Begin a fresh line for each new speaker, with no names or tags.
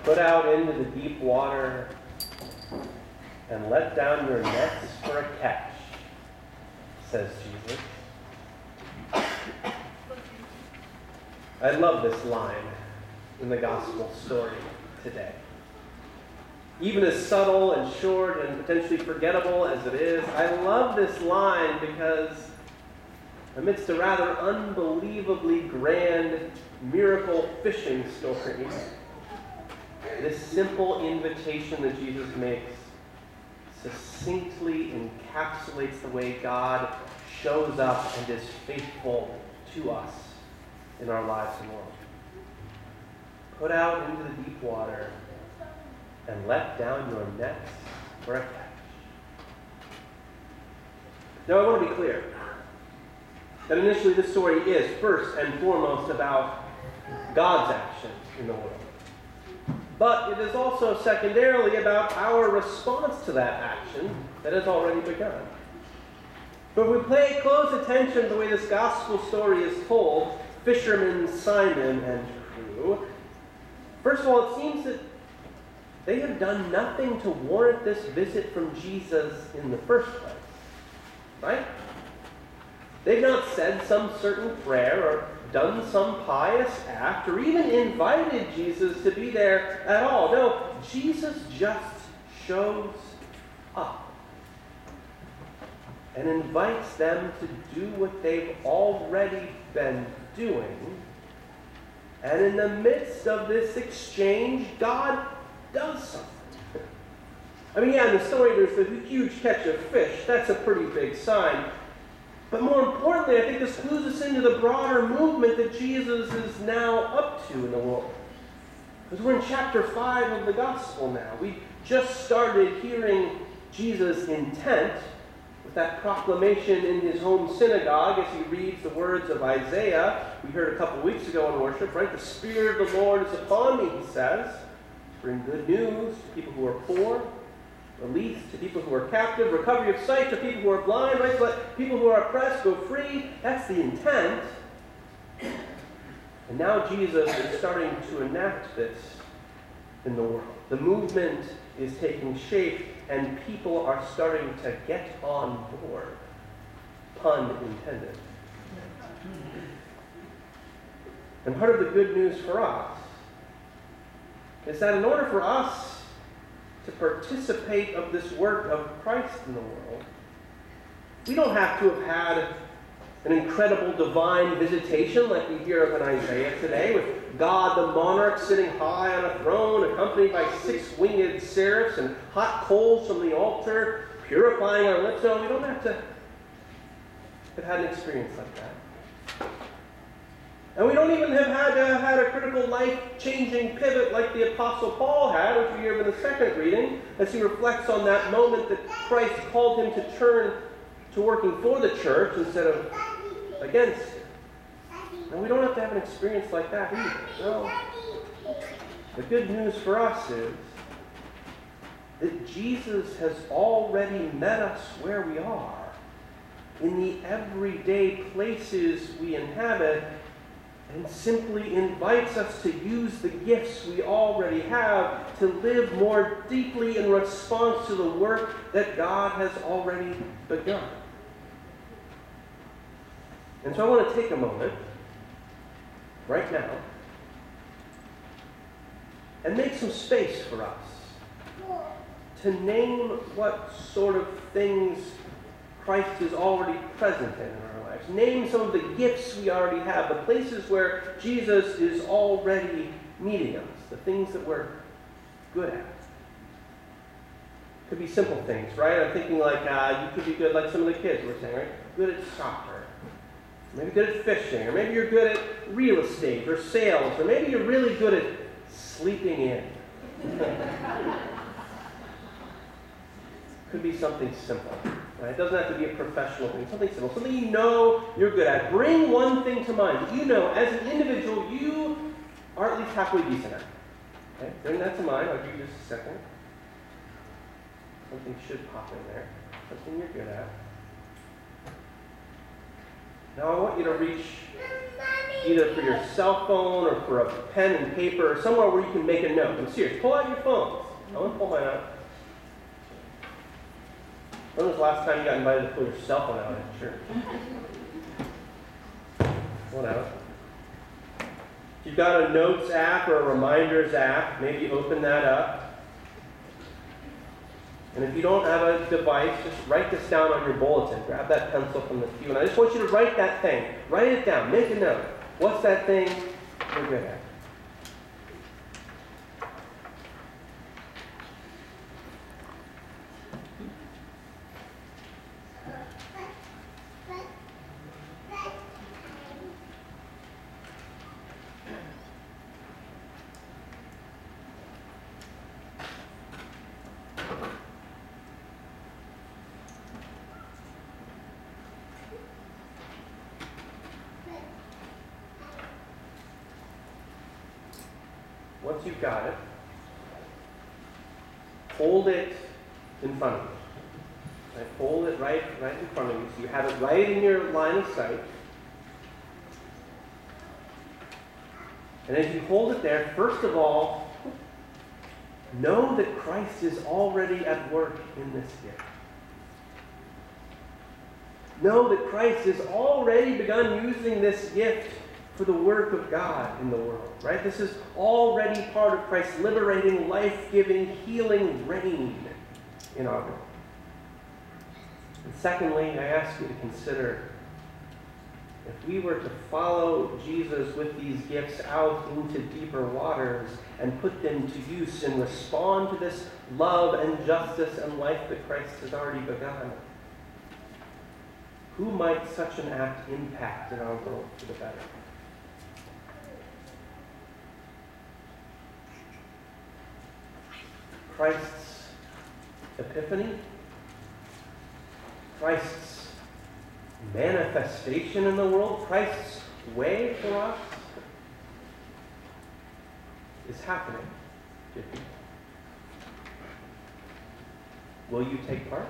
Put out into the deep water and let down your nets for a catch, says Jesus. I love this line in the gospel story today. Even as subtle and short and potentially forgettable as it is, I love this line because amidst a rather unbelievably grand miracle fishing story, this simple invitation that Jesus makes succinctly encapsulates the way God shows up and is faithful to us in our lives and world. Put out into the deep water and let down your nets for a catch. Now, I want to be clear that initially this story is first and foremost about God's action in the world. But it is also secondarily about our response to that action that has already begun. But if we pay close attention to the way this gospel story is told, fishermen Simon and crew, first of all, it seems that they have done nothing to warrant this visit from Jesus in the first place. Right? They've not said some certain prayer or done some pious act or even invited Jesus to be there at all. No, Jesus just shows up and invites them to do what they've already been doing. And in the midst of this exchange, God does something. I mean, yeah, in the story there's the huge catch of fish. That's a pretty big sign. But more importantly, I think this clues us into the broader movement that Jesus is now up to in the world. Because we're in chapter 5 of the gospel now. We just started hearing Jesus' intent with that proclamation in his home synagogue as he reads the words of Isaiah. We heard a couple weeks ago in worship, right? The Spirit of the Lord is upon me, he says, to bring good news to people who are poor, release to people who are captive, recovery of sight to people who are blind, right? To let people who are oppressed go free. That's the intent. And now Jesus is starting to enact this in the world. The movement is taking shape, and people are starting to get on board. Pun intended. And part of the good news for us is that in order for us to participate of this work of Christ in the world, we don't have to have had an incredible divine visitation like we hear of in Isaiah today, with God the monarch sitting high on a throne, accompanied by 6 winged seraphs and hot coals from the altar, purifying our lips. No, we don't have to have had an experience like that. And we don't even have had to have had a critical life-changing pivot like the Apostle Paul had, which we hear in the second reading, as he reflects on that moment that Christ called him to turn to working for the church instead of against it. And we don't have to have an experience like that either. No. The good news for us is that Jesus has already met us where we are, in the everyday places we inhabit, and simply invites us to use the gifts we already have to live more deeply in response to the work that God has already begun. And so I want to take a moment right now and make some space for us to name what sort of things Christ is already present in our lives. Name some of the gifts we already have, the places where Jesus is already meeting us, the things that we're good at. Could be simple things, right? I'm thinking like you could be good, like some of the kids were saying, right? Good at soccer. Maybe good at fishing, or maybe you're good at real estate or sales, or maybe you're really good at sleeping in. Could be something simple. Right? It doesn't have to be a professional thing. Something simple. Something you know you're good at. Bring one thing to mind that you know as an individual you are at least halfway decent at. Okay? Bring that to mind. I'll give you just a second. Something should pop in there. Something you're good at. Now I want you to reach either for your cell phone or for a pen and paper or somewhere where you can make a note. I'm serious. Pull out your phones. I want to pull mine out. When was the last time you got invited to pull your cell phone out at church? Pull it out. If you've got a notes app or a reminders app, maybe open that up. And if you don't have a device, just write this down on your bulletin. Grab that pencil from the pew. And I just want you to write that thing. Write it down. Make a note. What's that thing you're good at? Once you've got it, hold it in front of you. Right? Hold it right in front of you, so you have it right in your line of sight. And as you hold it there, first of all, know that Christ is already at work in this gift. Know that Christ has already begun using this gift for the work of God in the world, right? This is already part of Christ's liberating, life-giving, healing reign in our world. And secondly, I ask you to consider if we were to follow Jesus with these gifts out into deeper waters and put them to use and respond to this love and justice and life that Christ has already begun, who might such an act impact in our world for the better? Christ's epiphany, Christ's manifestation in the world, Christ's way for us is happening. Will you take part?